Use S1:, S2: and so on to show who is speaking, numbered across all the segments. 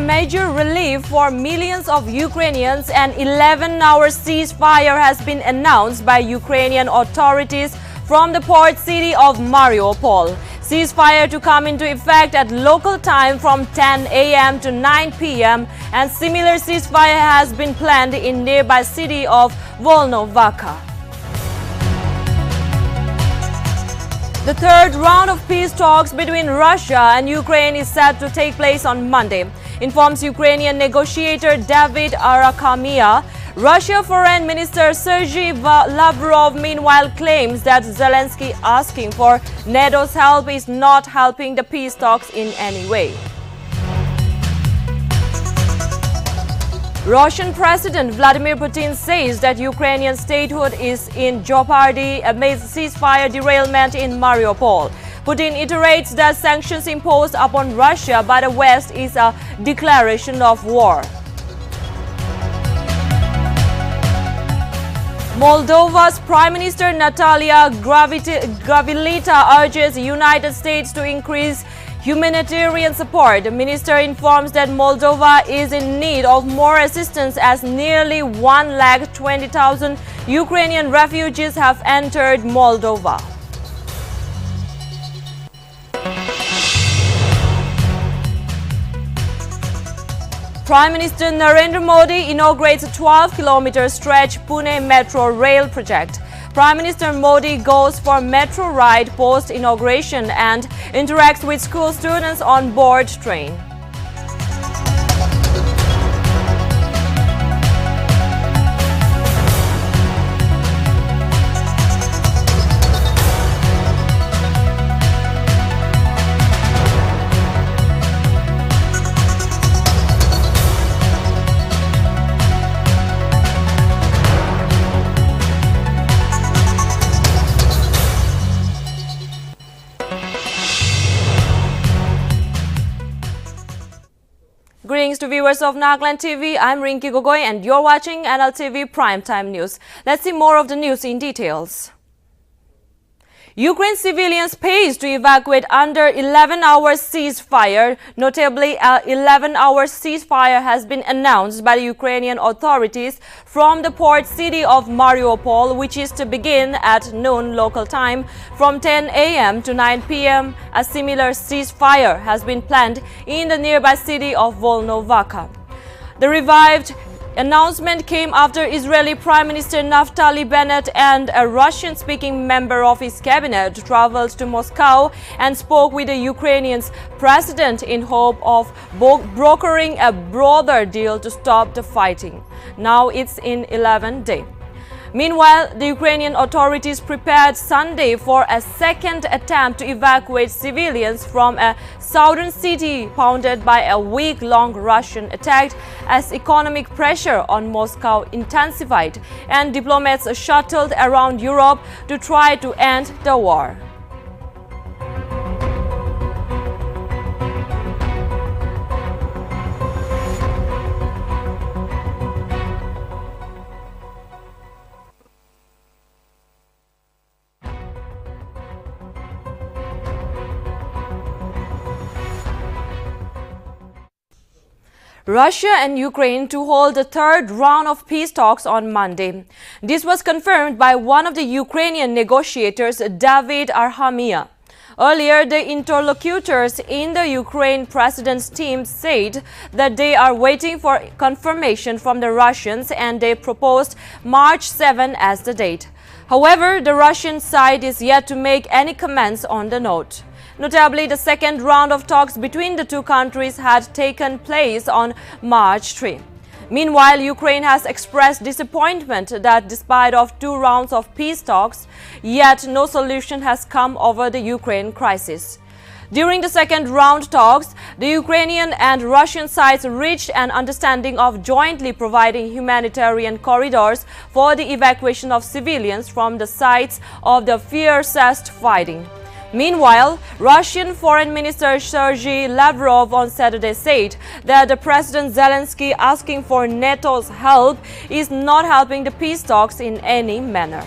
S1: major relief for millions of Ukrainians. An 11-hour ceasefire has been announced by Ukrainian authorities from the port city of Mariupol. Ceasefire to come into effect at local time from 10 a.m. to 9 p.m. and similar ceasefire has been planned in nearby city of Volnovakha. The third round of peace talks between Russia and Ukraine is set to take place on Monday, informs Ukrainian negotiator David Arakhamia. Russia Foreign Minister Sergei Lavrov meanwhile claims that Zelensky asking for NATO's help is not helping the peace talks in any way. Russian President Vladimir Putin says that Ukrainian statehood is in jeopardy amid ceasefire derailment in Mariupol. Putin iterates that sanctions imposed upon Russia by the West is a declaration of war. Moldova's Prime Minister Natalia Gavilita urges the United States to increase humanitarian support. The minister informs that Moldova is in need of more assistance as nearly 120,000 Ukrainian refugees have entered Moldova. Prime Minister Narendra Modi inaugurates a 12-kilometer stretch Pune Metro rail project. Prime Minister Modi goes for metro ride post-inauguration and interacts with school students on board train. Greetings to viewers of Nltv. I'm Rinki Gogoi and you're watching Nltv Primetime News. Let's see more of the news in details. Ukraine civilians paced to evacuate under 11-hour ceasefire. Notably, an 11-hour ceasefire has been announced by the Ukrainian authorities from the port city of Mariupol, which is to begin at noon local time from 10 a.m. to 9 p.m. A similar ceasefire has been planned in the nearby city of Volnovakha. The revived announcement came after Israeli Prime Minister Naftali Bennett and a Russian-speaking member of his cabinet traveled to Moscow and spoke with the Ukrainian president in hope of brokering a broader deal to stop the fighting. Now it's in 11th day. Meanwhile, the Ukrainian authorities prepared Sunday for a second attempt to evacuate civilians from a southern city pounded by a week-long Russian attack as economic pressure on Moscow intensified and diplomats shuttled around Europe to try to end the war. Russia and Ukraine to hold the third round of peace talks on Monday. This was confirmed by one of the Ukrainian negotiators, David Arakhamia. Earlier, the interlocutors in the Ukraine president's team said that they are waiting for confirmation from the Russians and they proposed March 7 as the date. However, the Russian side is yet to make any comments on the note. Notably, the second round of talks between the two countries had taken place on March 3. Meanwhile, Ukraine has expressed disappointment that despite of 2 rounds of peace talks, yet no solution has come over the Ukraine crisis. During the second round talks, the Ukrainian and Russian sides reached an understanding of jointly providing humanitarian corridors for the evacuation of civilians from the sites of the fiercest fighting. Meanwhile, Russian Foreign Minister Sergei Lavrov on Saturday said that the President Zelensky asking for NATO's help is not helping the peace talks in any manner.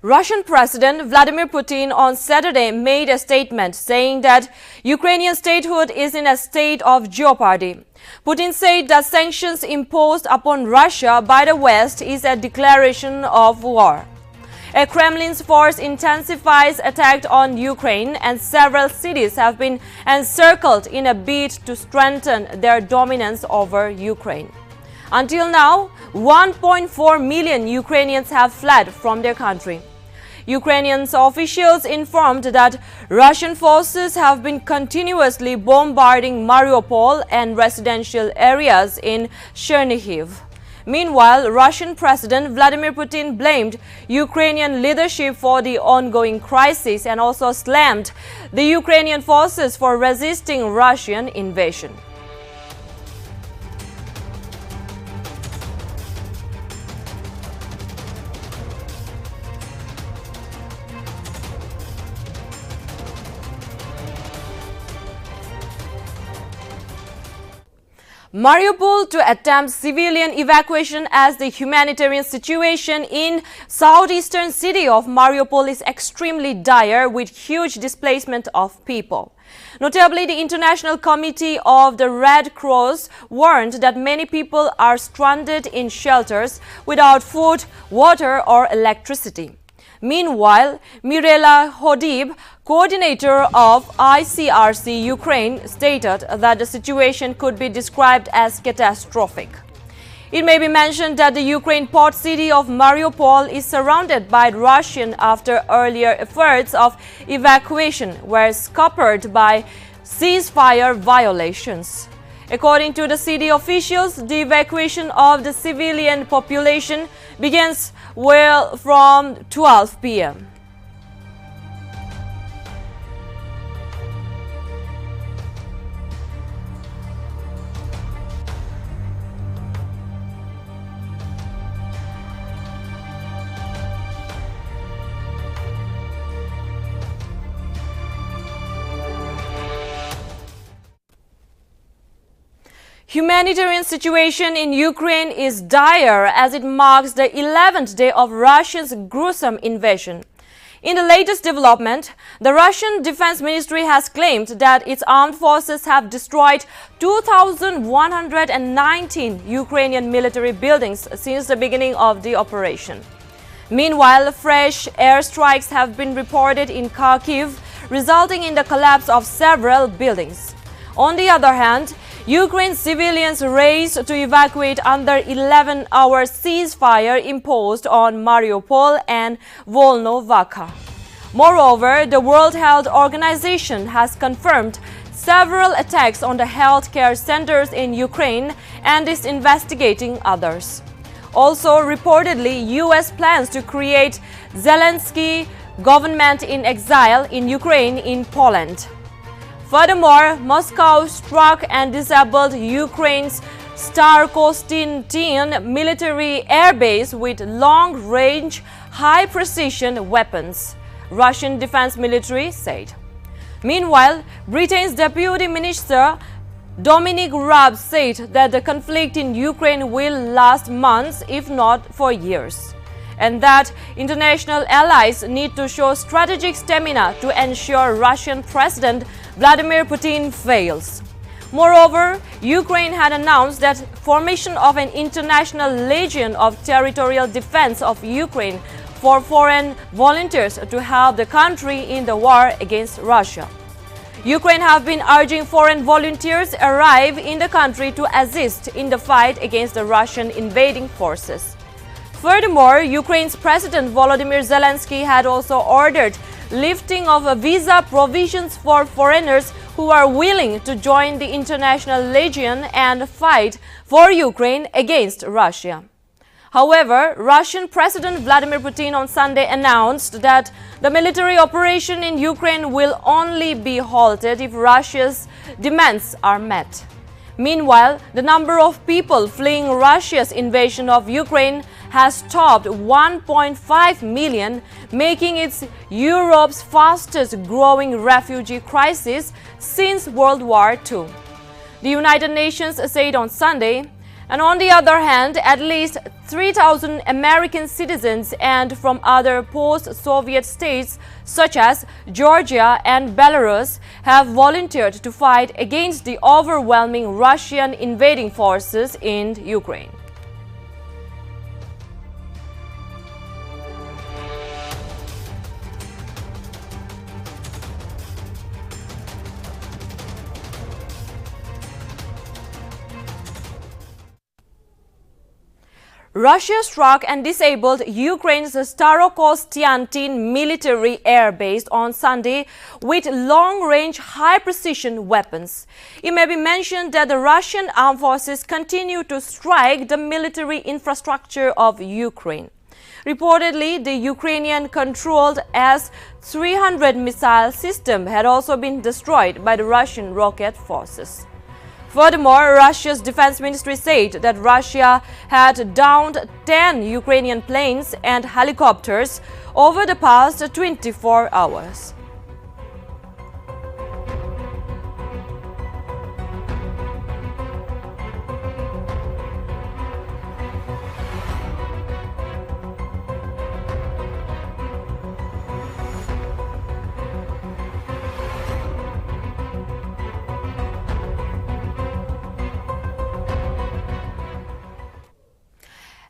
S1: Russian President Vladimir Putin on Saturday made a statement saying that Ukrainian statehood is in a state of jeopardy. Putin said that sanctions imposed upon Russia by the West is a declaration of war. A Kremlin's force intensifies attack on Ukraine, and several cities have been encircled in a bid to strengthen their dominance over Ukraine. Until now, 1.4 million Ukrainians have fled from their country. Ukrainian officials informed that Russian forces have been continuously bombarding Mariupol and residential areas in Chernihiv. Meanwhile, Russian President Vladimir Putin blamed Ukrainian leadership for the ongoing crisis and also slammed the Ukrainian forces for resisting Russian invasion. Mariupol to attempt civilian evacuation as the humanitarian situation in southeastern city of Mariupol is extremely dire with huge displacement of people. Notably, the International Committee of the Red Cross warned that many people are stranded in shelters without food, water or electricity. Meanwhile, Mirela Hodib, coordinator of ICRC Ukraine, stated that the situation could be described as catastrophic. It may be mentioned that the Ukraine port city of Mariupol is surrounded by Russian after earlier efforts of evacuation were scuppered by ceasefire violations. According to the city officials, the evacuation of the civilian population begins from 12 p.m. Humanitarian situation in Ukraine is dire as it marks the 11th day of Russia's gruesome invasion. In the latest development, the Russian Defense Ministry has claimed that its armed forces have destroyed 2,119 Ukrainian military buildings since the beginning of the operation. Meanwhile, fresh airstrikes have been reported in Kharkiv, resulting in the collapse of several buildings. On the other hand, Ukraine civilians raced to evacuate under 11-hour ceasefire imposed on Mariupol and Volnovakha. Moreover, the World Health Organization has confirmed several attacks on the healthcare centers in Ukraine and is investigating others. Also, reportedly, US plans to create Zelensky government in exile in Ukraine in Poland. Furthermore, Moscow struck and disabled Ukraine's Starkostintin military airbase with long-range, high-precision weapons, Russian Defense Military said. Meanwhile, Britain's Deputy Minister Dominic Raab said that the conflict in Ukraine will last months, if not for years, and that international allies need to show strategic stamina to ensure Russian President Vladimir Putin fails. Moreover, Ukraine had announced that formation of an international Legion of Territorial Defense of Ukraine for foreign volunteers to help the country in the war against Russia. Ukraine have been urging foreign volunteers arrive in the country to assist in the fight against the Russian invading forces. Furthermore, Ukraine's President Volodymyr Zelensky had also ordered lifting of visa provisions for foreigners who are willing to join the International Legion and fight for Ukraine against Russia. However, Russian President Vladimir Putin on Sunday announced that the military operation in Ukraine will only be halted if Russia's demands are met. Meanwhile, the number of people fleeing Russia's invasion of Ukraine has topped 1.5 million, making it Europe's fastest growing refugee crisis since World War II. The United Nations said on Sunday And on the other hand, at least 3,000 American citizens and from other post-Soviet states such as Georgia and Belarus have volunteered to fight against the overwhelming Russian invading forces in Ukraine. Russia struck and disabled Ukraine's Starokostiantin military air base on Sunday with long-range, high-precision weapons. It may be mentioned that the Russian armed forces continue to strike the military infrastructure of Ukraine. Reportedly, the Ukrainian-controlled S-300 missile system had also been destroyed by the Russian rocket forces. Furthermore, Russia's defense ministry said that Russia had downed 10 Ukrainian planes and helicopters over the past 24 hours.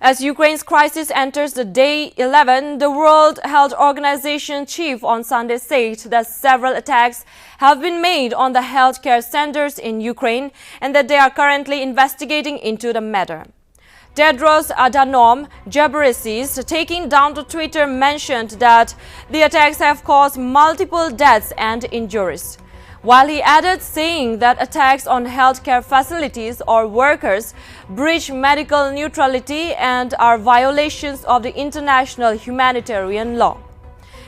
S1: As Ukraine's crisis enters the day 11, the World Health Organization chief on Sunday said that several attacks have been made on the healthcare centers in Ukraine and that they are currently investigating into the matter. Tedros Adhanom Ghebreyesus, taking down to Twitter, mentioned that the attacks have caused multiple deaths and injuries, while he added saying that attacks on healthcare facilities or workers breach medical neutrality and are violations of the international humanitarian law.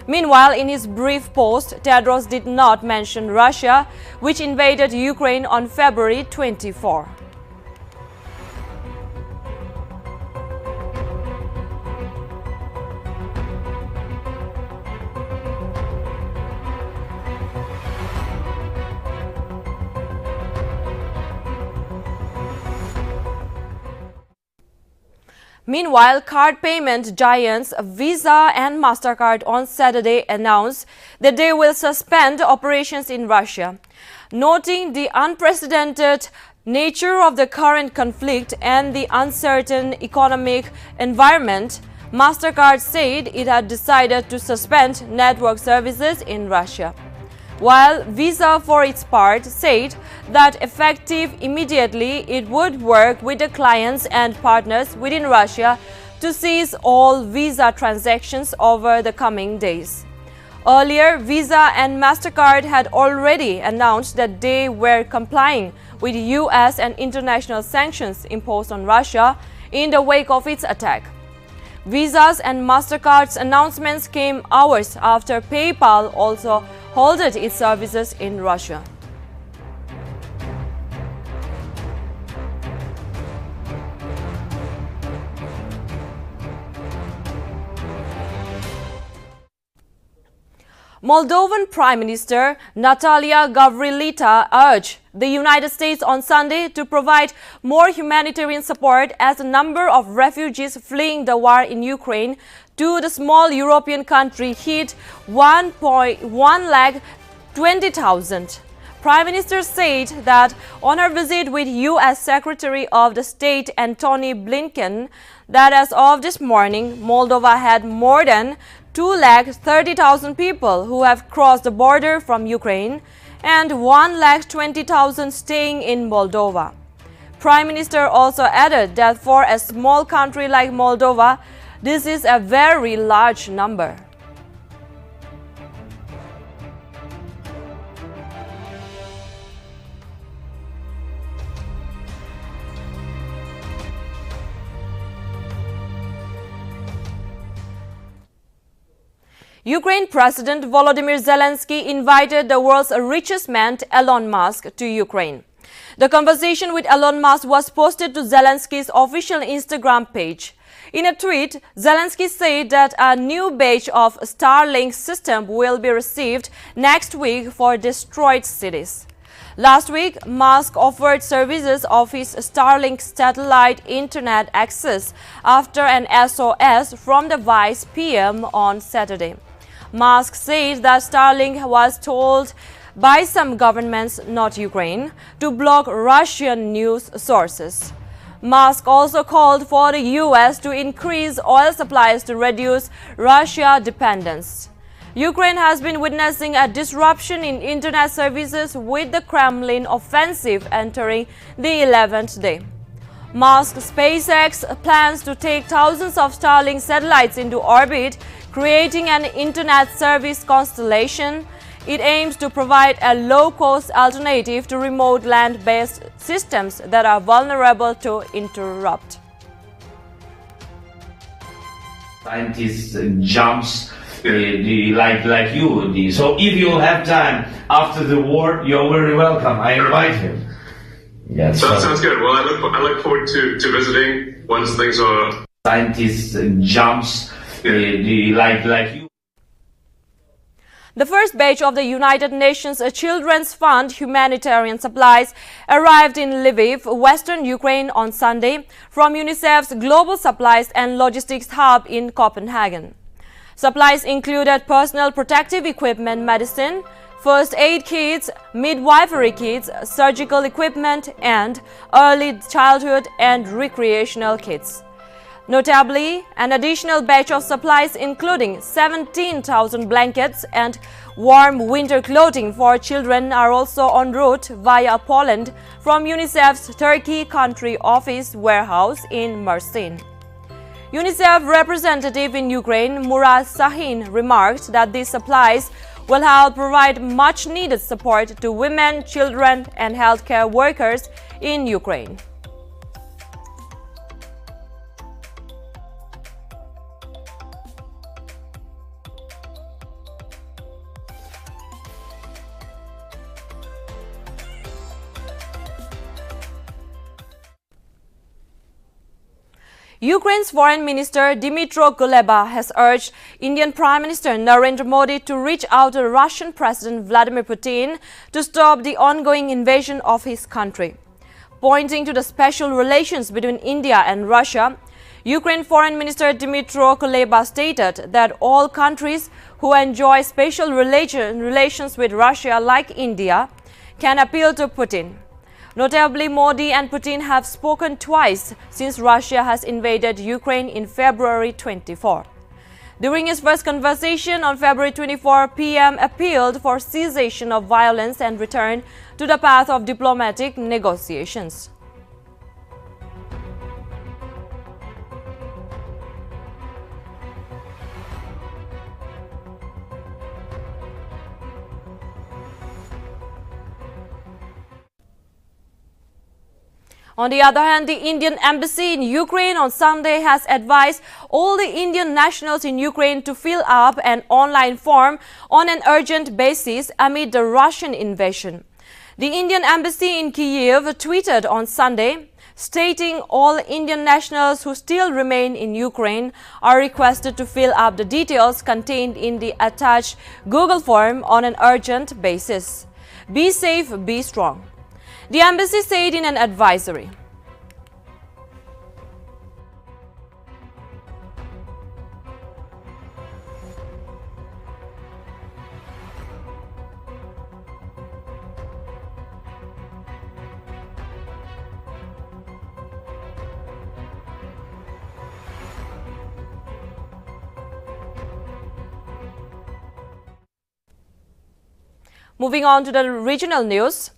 S1: Meanwhile, in his brief post, Tedros did not mention Russia, which invaded Ukraine on February 24. Meanwhile, card payment giants Visa and MasterCard on Saturday announced that they will suspend operations in Russia. Noting the unprecedented nature of the current conflict and the uncertain economic environment, MasterCard said it had decided to suspend network services in Russia, while Visa, for its part, said that effective immediately it would work with the clients and partners within Russia to cease all Visa transactions over the coming days. Earlier, Visa and MasterCard had already announced that they were complying with US and international sanctions imposed on Russia in the wake of its attack. Visa's and MasterCard's announcements came hours after PayPal also halted its services in Russia. Moldovan Prime Minister Natalia Gavrilita urged the United States on Sunday to provide more humanitarian support as the number of refugees fleeing the war in Ukraine to the small European country hit 1,120,000. Prime Minister said that on her visit with U.S. Secretary of the State Antony Blinken that as of this morning, Moldova had more than 230,000 people who have crossed the border from Ukraine and 120,000 staying in Moldova. Prime Minister also added that for a small country like Moldova, this is a very large number. Ukraine President Volodymyr Zelensky invited the world's richest man, Elon Musk, to Ukraine. The conversation with Elon Musk was posted to Zelensky's official Instagram page. In a tweet, Zelensky said that a new batch of Starlink system will be received next week for destroyed cities. Last week, Musk offered services of his Starlink satellite internet access after an SOS from the Vice PM on Saturday. Musk said that Starlink was told by some governments, not Ukraine, to block Russian news sources. Musk also called for the US to increase oil supplies to reduce Russia dependence. Ukraine has been witnessing a disruption in internet services with the Kremlin offensive entering the 11th day. Musk's SpaceX plans to take thousands of Starlink satellites into orbit, creating an internet service constellation. It aims to provide a low-cost alternative to remote land-based systems that are vulnerable to interrupt.
S2: Scientists jumps like you. So if you have time after the war, you're very welcome. I invite him.
S3: Yeah, so that sounds good. Well, I look forward to visiting once things are.
S2: Scientists jumps like you.
S1: The first batch of the United Nations Children's Fund humanitarian supplies arrived in Lviv, western Ukraine on Sunday from UNICEF's Global Supplies and Logistics Hub in Copenhagen. Supplies included personal protective equipment, medicine, first aid kits, midwifery kits, surgical equipment, and early childhood and recreational kits. Notably, an additional batch of supplies including 17,000 blankets and warm winter clothing for children are also en route via Poland from UNICEF's Turkey country office warehouse in Mersin. UNICEF representative in Ukraine, Murat Sahin, remarked that these supplies will help provide much-needed support to women, children, and healthcare workers in Ukraine. Ukraine's Foreign Minister Dmytro Kuleba has urged Indian Prime Minister Narendra Modi to reach out to Russian President Vladimir Putin to stop the ongoing invasion of his country. Pointing to the special relations between India and Russia, Ukraine Foreign Minister Dmytro Kuleba stated that all countries who enjoy special relations with Russia, like India, can appeal to Putin. Notably, Modi and Putin have spoken twice since Russia has invaded Ukraine in February 24. During his first conversation on February 24, PM appealed for cessation of violence and return to the path of diplomatic negotiations. On the other hand, the Indian Embassy in Ukraine on Sunday has advised all the Indian nationals in Ukraine to fill up an online form on an urgent basis amid the Russian invasion. The Indian Embassy in Kyiv tweeted on Sunday, stating all Indian nationals who still remain in Ukraine are requested to fill up the details contained in the attached Google form on an urgent basis. Be safe, be strong. The embassy said in an advisory. Moving on to the regional news.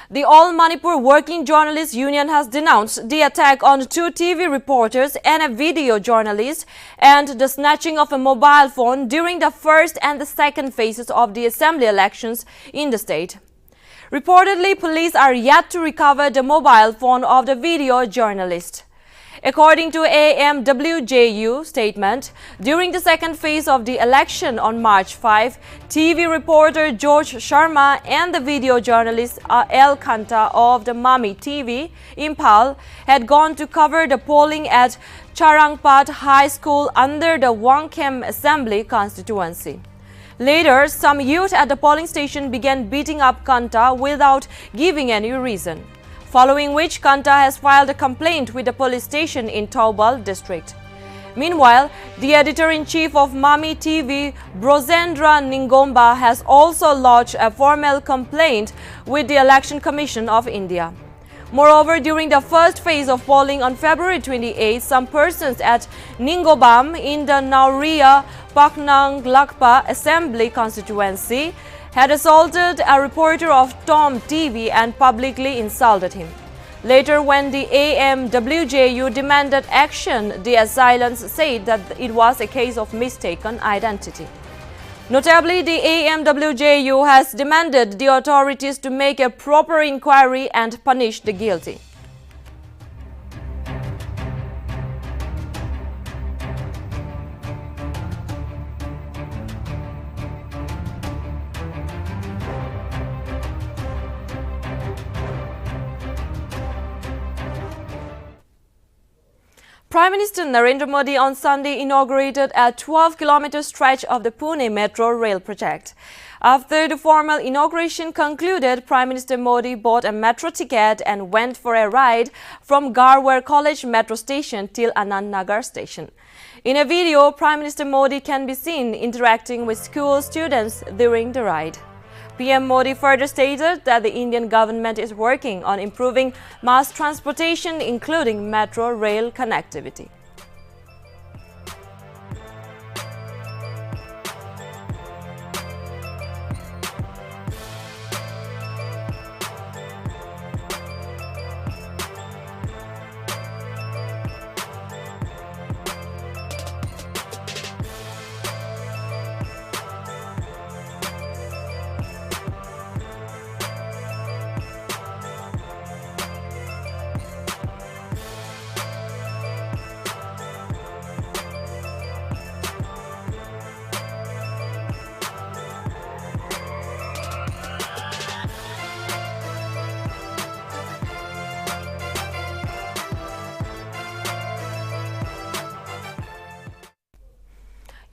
S1: The All Manipur Working Journalists Union has denounced the attack on 2 TV reporters and a video journalist and the snatching of a mobile phone during the first and the second phases of the assembly elections in the state. Reportedly, police are yet to recover the mobile phone of the video journalist. According to AMWJU statement, during the second phase of the election on March 5, TV reporter George Sharma and the video journalist El Kanta of the Mami TV, Impal, had gone to cover the polling at Charangpat High School under the Wangkem Assembly constituency. Later, some youth at the polling station began beating up Kanta without giving any reason, following which Kanta has filed a complaint with the police station in Taubal district. Meanwhile, the editor-in-chief of Nltv, Brozendra Ningomba, has also lodged a formal complaint with the Election Commission of India. Moreover, during the first phase of polling on February 28, some persons at Ningobam in the Nauria Paknang Lakpa Assembly constituency had assaulted a reporter of Tom TV and publicly insulted him. Later, when the AMWJU demanded action, the assailants said that it was a case of mistaken identity. Notably, the AMWJU has demanded the authorities to make a proper inquiry and punish the guilty. Prime Minister Narendra Modi on Sunday inaugurated a 12-kilometer stretch of the Pune Metro rail project. After the formal inauguration concluded, Prime Minister Modi bought a metro ticket and went for a ride from Garwar College Metro Station till Anand Nagar Station. In a video, Prime Minister Modi can be seen interacting with school students during the ride. PM Modi further stated that the Indian government is working on improving mass transportation, including metro rail connectivity.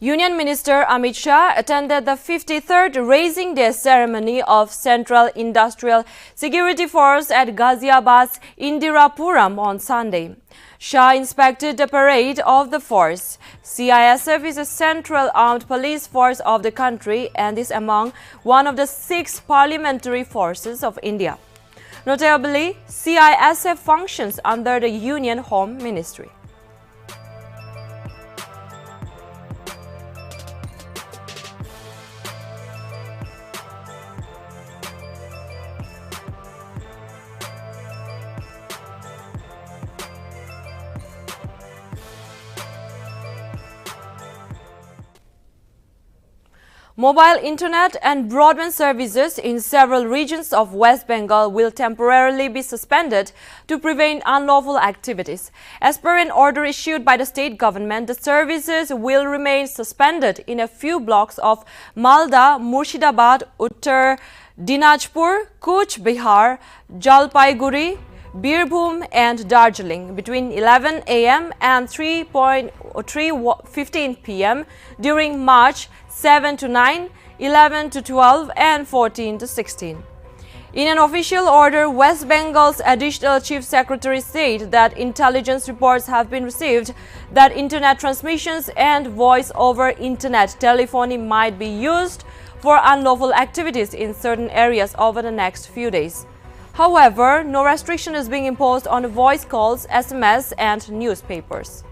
S1: Union Minister Amit Shah attended the 53rd Raising Day ceremony of Central Industrial Security Force at Ghaziabad's Indirapuram on Sunday. Shah inspected the parade of the force. CISF is a central armed police force of the country and is among one of the 6 parliamentary forces of India. Notably, CISF functions under the Union Home Ministry. Mobile internet and broadband services in several regions of West Bengal will temporarily be suspended to prevent unlawful activities. As per an order issued by the state government, the services will remain suspended in a few blocks of Malda, Murshidabad, Uttar Dinajpur, Cooch Behar, Jalpaiguri, Birbhum and Darjeeling between 11 a.m. and 3:15 p.m. during March 7 to 9, 11 to 12 and 14 to 16. In an official order, West Bengal's Additional Chief Secretary said that intelligence reports have been received that internet transmissions and voice over internet telephony might be used for unlawful activities in certain areas over the next few days. However, no restriction is being imposed on voice calls, SMS and newspapers.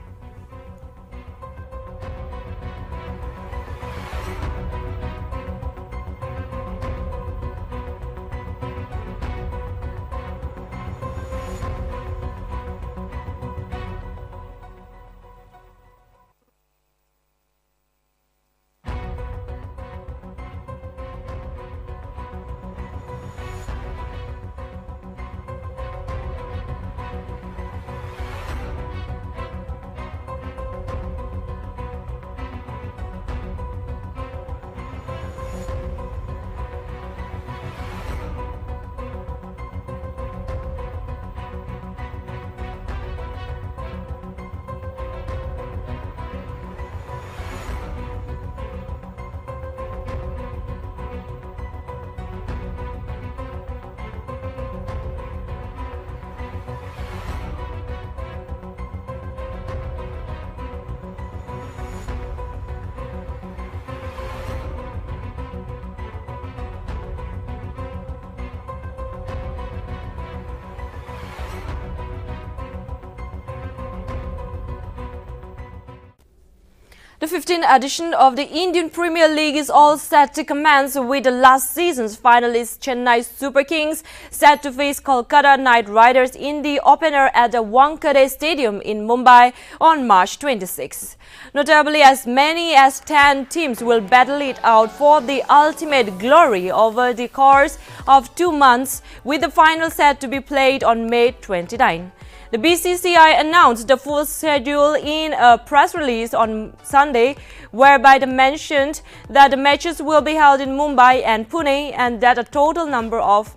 S1: The 15th edition of the Indian Premier League is all set to commence with the last season's finalists Chennai Super Kings set to face Kolkata Knight Riders in the opener at the Wankhede Stadium in Mumbai on March 26. Notably, as many as 10 teams will battle it out for the ultimate glory over the course of 2 months, with the final set to be played on May 29. The BCCI announced the full schedule in a press release on Sunday, whereby they mentioned that the matches will be held in Mumbai and Pune and that a total number of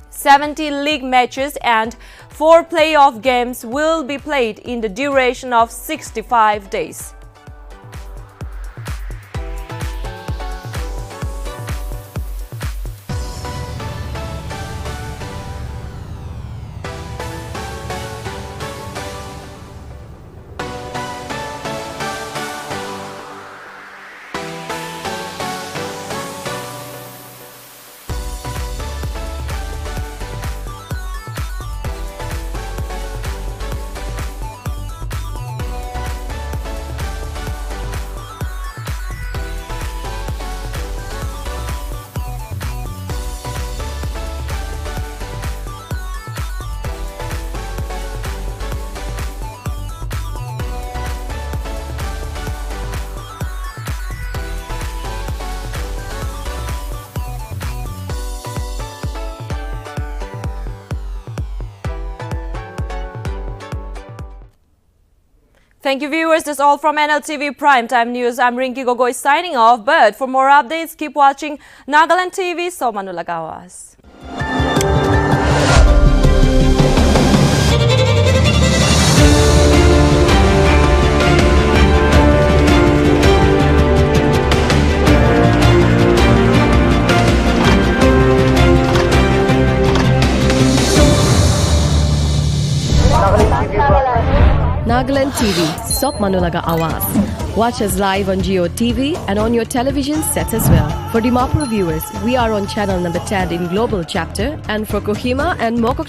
S1: 70 league matches and 4 playoff games will be played in the duration of 65 days. Thank you, viewers. That's all from Nltv Primetime News. I'm Rinki Gogoi signing off. But for more updates, keep watching Nagaland TV. So Manulagawas.
S4: Nagaland TV, Sop Manulaga Awas. Watch us live on Geo TV and on your television sets as well. For Dimapur viewers, we are on channel number 10 in Global Chapter, and for Kohima and Mokok